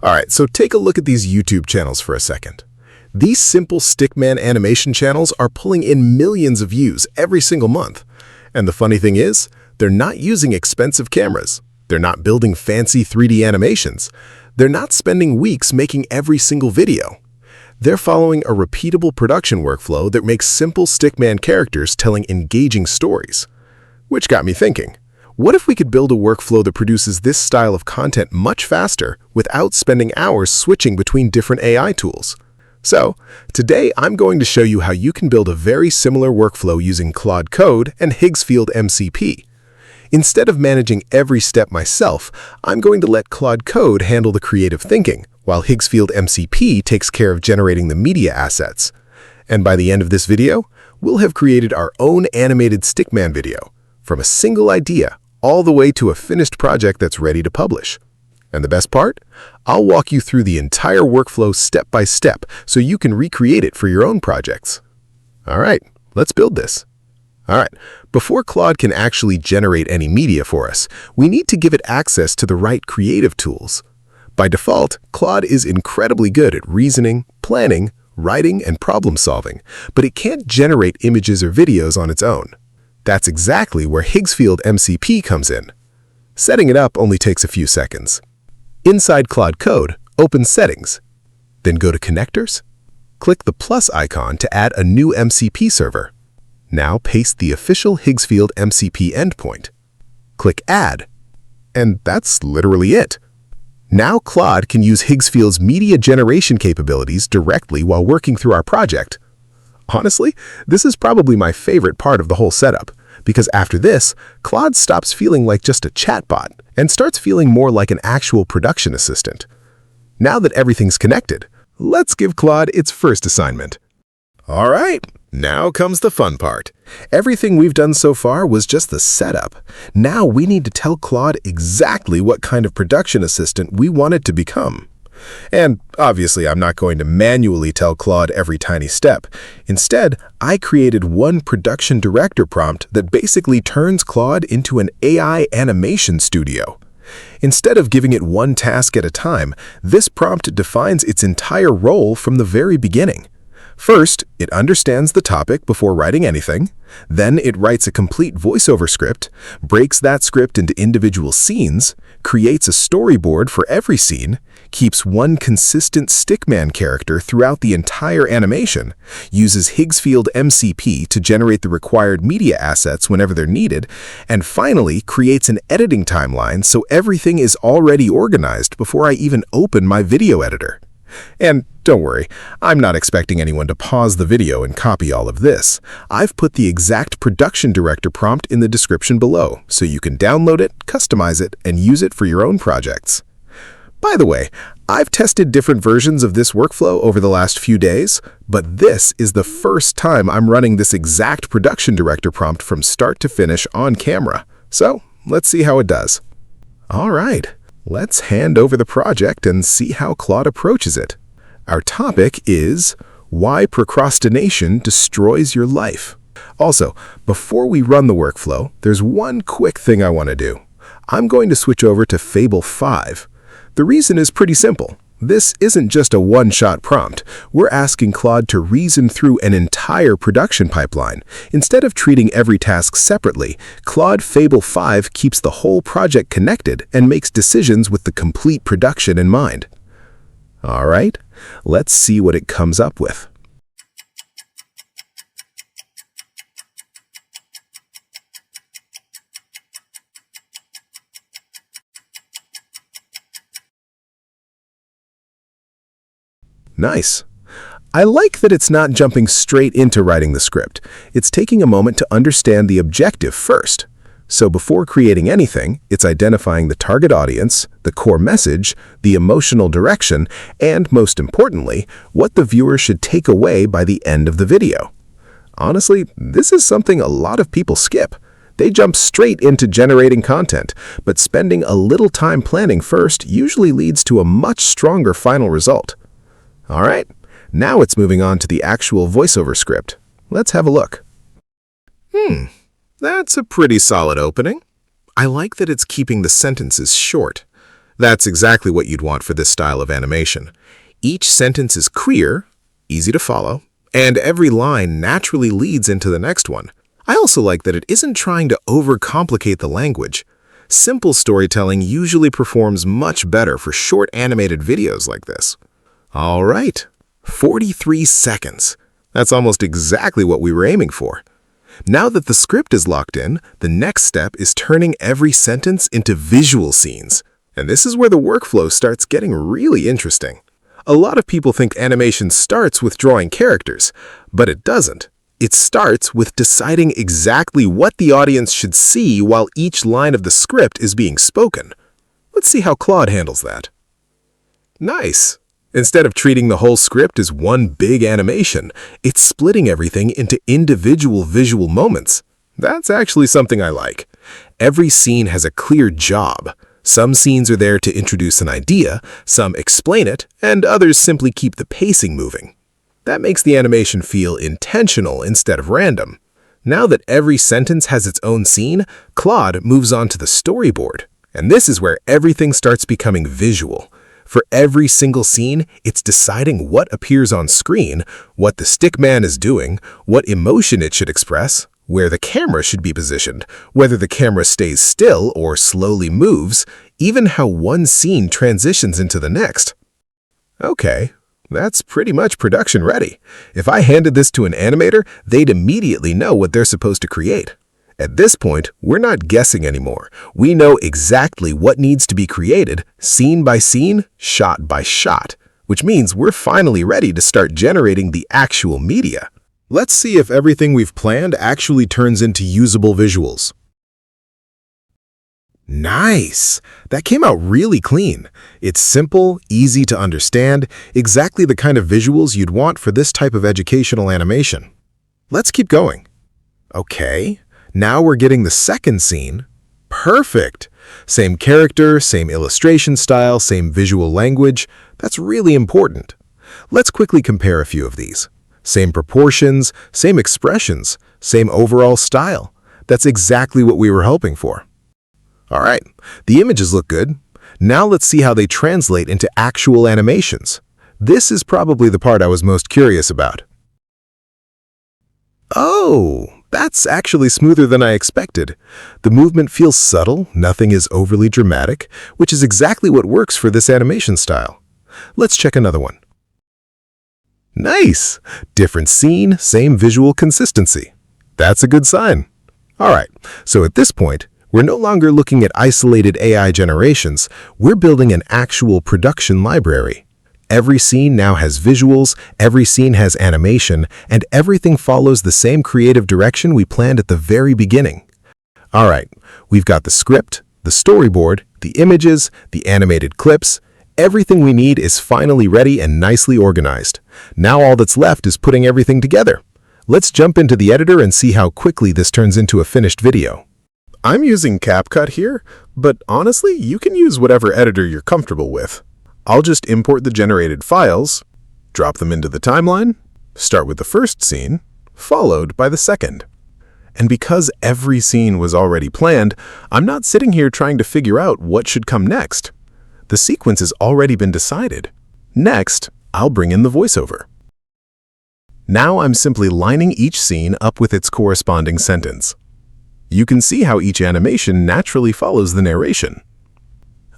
Alright, so take a look at these YouTube channels for a second. These simple stickman animation channels are pulling in millions of views every single month. And the funny thing is, they're not using expensive cameras. They're not building fancy 3D animations. They're not spending weeks making every single video. They're following a repeatable production workflow that makes simple stickman characters telling engaging stories. Which got me thinking, what if we could build a workflow that produces this style of content much faster without spending hours switching between different AI tools? So, today I'm going to show you how you can build a very similar workflow using Claude Code and Higgsfield MCP. Instead of managing every step myself, I'm going to let Claude Code handle the creative thinking, while Higgsfield MCP takes care of generating the media assets. And by the end of this video, we'll have created our own animated stickman video, from a single idea all the way to a finished project that's ready to publish. And the best part? I'll walk you through the entire workflow step by step so you can recreate it for your own projects. All right, let's build this. All right, before Claude can actually generate any media for us, we need to give it access to the right creative tools. By default, Claude is incredibly good at reasoning, planning, writing, and problem solving, but it can't generate images or videos on its own. That's exactly where Higgsfield MCP comes in. Setting it up only takes a few seconds. Inside Claude Code, open Settings. Then go to Connectors. Click the plus icon to add a new MCP server. Now paste the official Higgsfield MCP endpoint. Click Add. And that's literally it. Now Claude can use Higgsfield's media generation capabilities directly while working through our project. Honestly, this is probably my favorite part of the whole setup, because after this, Claude stops feeling like just a chatbot and starts feeling more like an actual production assistant. Now that everything's connected, let's give Claude its first assignment. All right, now comes the fun part. Everything we've done so far was just the setup. Now we need to tell Claude exactly what kind of production assistant we want it to become. And obviously, I'm not going to manually tell Claude every tiny step. Instead, I created one production director prompt that basically turns Claude into an AI animation studio. Instead of giving it one task at a time, this prompt defines its entire role from the very beginning. First, it understands the topic before writing anything. Then it writes a complete voiceover script, breaks that script into individual scenes, creates a storyboard for every scene, keeps one consistent stickman character throughout the entire animation, uses Higgsfield MCP to generate the required media assets whenever they're needed, and finally creates an editing timeline so everything is already organized before I even open my video editor. And don't worry, I'm not expecting anyone to pause the video and copy all of this. I've put the exact production director prompt in the description below, so you can download it, customize it, and use it for your own projects. By the way, I've tested different versions of this workflow over the last few days, but this is the first time I'm running this exact production director prompt from start to finish on camera. So let's see how it does. All right. Let's hand over the project and see how Claude approaches it. Our topic is why procrastination destroys your life. Also, before we run the workflow, there's one quick thing I want to do. I'm going to switch over to Fable 5. The reason is pretty simple. This isn't just a one-shot prompt. We're asking Claude to reason through an entire production pipeline. Instead of treating every task separately, Claude Fable 5 keeps the whole project connected and makes decisions with the complete production in mind. All right, let's see what it comes up with. Nice. I like that it's not jumping straight into writing the script. It's taking a moment to understand the objective first. So before creating anything, it's identifying the target audience, the core message, the emotional direction, and most importantly, what the viewer should take away by the end of the video. Honestly, this is something a lot of people skip. They jump straight into generating content, but spending a little time planning first usually leads to a much stronger final result. All right, now it's moving on to the actual voiceover script. Let's have a look. That's a pretty solid opening. I like that it's keeping the sentences short. That's exactly what you'd want for this style of animation. Each sentence is clear, easy to follow, and every line naturally leads into the next one. I also like that it isn't trying to overcomplicate the language. Simple storytelling usually performs much better for short animated videos like this. All right, 43 seconds. That's almost exactly what we were aiming for. Now that the script is locked in, the next step is turning every sentence into visual scenes. And this is where the workflow starts getting really interesting. A lot of people think animation starts with drawing characters, but it doesn't. It starts with deciding exactly what the audience should see while each line of the script is being spoken. Let's see how Claude handles that. Nice! Instead of treating the whole script as one big animation, it's splitting everything into individual visual moments. That's actually something I like. Every scene has a clear job. Some scenes are there to introduce an idea, some explain it, and others simply keep the pacing moving. That makes the animation feel intentional instead of random. Now that every sentence has its own scene, Claude moves on to the storyboard. And this is where everything starts becoming visual. For every single scene, it's deciding what appears on screen, what the stickman is doing, what emotion it should express, where the camera should be positioned, whether the camera stays still or slowly moves, even how one scene transitions into the next. Okay, that's pretty much production ready. If I handed this to an animator, they'd immediately know what they're supposed to create. At this point, we're not guessing anymore. We know exactly what needs to be created, scene by scene, shot by shot, which means we're finally ready to start generating the actual media. Let's see if everything we've planned actually turns into usable visuals. Nice! That came out really clean. It's simple, easy to understand, exactly the kind of visuals you'd want for this type of educational animation. Let's keep going. Okay. Now we're getting the second scene. Perfect! Same character, same illustration style, same visual language. That's really important. Let's quickly compare a few of these. Same proportions, same expressions, same overall style. That's exactly what we were hoping for. All right, the images look good. Now let's see how they translate into actual animations. This is probably the part I was most curious about. Oh! That's actually smoother than I expected. The movement feels subtle, nothing is overly dramatic, which is exactly what works for this animation style. Let's check another one. Nice! Different scene, same visual consistency. That's a good sign. Alright, so at this point, we're no longer looking at isolated AI generations, we're building an actual production library. Every scene now has visuals, every scene has animation, and everything follows the same creative direction we planned at the very beginning. All right, we've got the script, the storyboard, the images, the animated clips. Everything we need is finally ready and nicely organized. Now all that's left is putting everything together. Let's jump into the editor and see how quickly this turns into a finished video. I'm using CapCut here, but honestly, you can use whatever editor you're comfortable with. I'll just import the generated files, drop them into the timeline, start with the first scene, followed by the second. And because every scene was already planned, I'm not sitting here trying to figure out what should come next. The sequence has already been decided. Next, I'll bring in the voiceover. Now I'm simply lining each scene up with its corresponding sentence. You can see how each animation naturally follows the narration.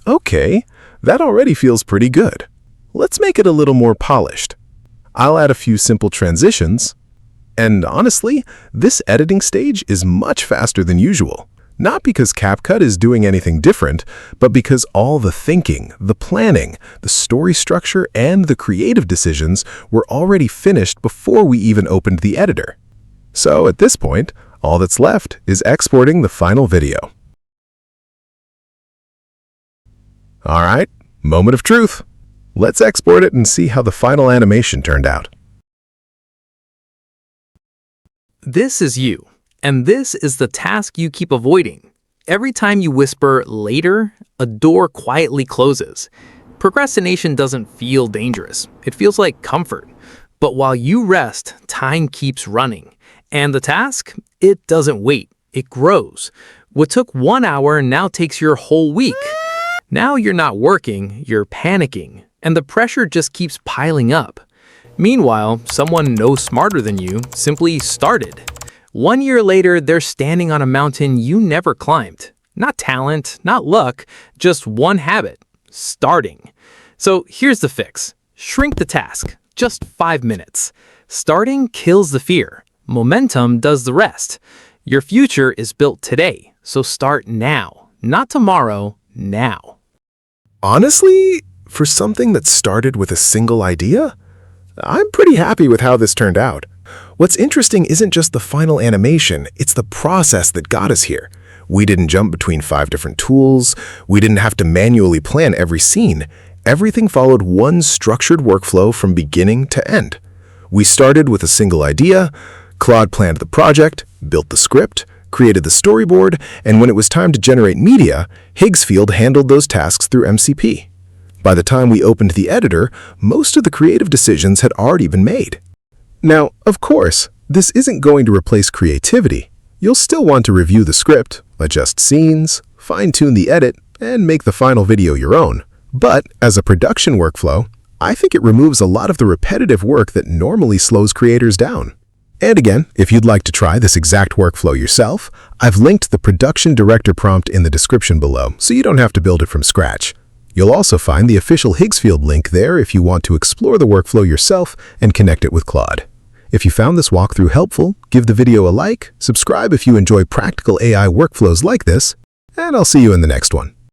Okay. That already feels pretty good. Let's make it a little more polished. I'll add a few simple transitions. And honestly, this editing stage is much faster than usual. Not because CapCut is doing anything different, but because all the thinking, the planning, the story structure, and the creative decisions were already finished before we even opened the editor. So at this point, all that's left is exporting the final video. All right, moment of truth. Let's export it and see how the final animation turned out. This is you, and this is the task you keep avoiding. Every time you whisper later, a door quietly closes. Procrastination doesn't feel dangerous. It feels like comfort. But while you rest, time keeps running. And the task? It doesn't wait. It grows. What took 1 hour now takes your whole week. Now you're not working, you're panicking, and the pressure just keeps piling up. Meanwhile, someone no smarter than you simply started. 1 year later, they're standing on a mountain you never climbed. Not talent, not luck, just one habit: starting. So here's the fix. Shrink the task. Just 5 minutes. Starting kills the fear. Momentum does the rest. Your future is built today, so start now. Not tomorrow, now. Honestly, for something that started with a single idea, I'm pretty happy with how this turned out. What's interesting isn't just the final animation, it's the process that got us here. We didn't jump between 5 different tools, we didn't have to manually plan every scene. Everything followed one structured workflow from beginning to end. We started with a single idea, Claude planned the project, built the script, created the storyboard, and when it was time to generate media, Higgsfield handled those tasks through MCP. By the time we opened the editor, most of the creative decisions had already been made. Now, of course, this isn't going to replace creativity. You'll still want to review the script, adjust scenes, fine-tune the edit, and make the final video your own. But as a production workflow, I think it removes a lot of the repetitive work that normally slows creators down. And again, if you'd like to try this exact workflow yourself, I've linked the production director prompt in the description below, so you don't have to build it from scratch. You'll also find the official Higgsfield link there if you want to explore the workflow yourself and connect it with Claude. If you found this walkthrough helpful, give the video a like, subscribe if you enjoy practical AI workflows like this, and I'll see you in the next one.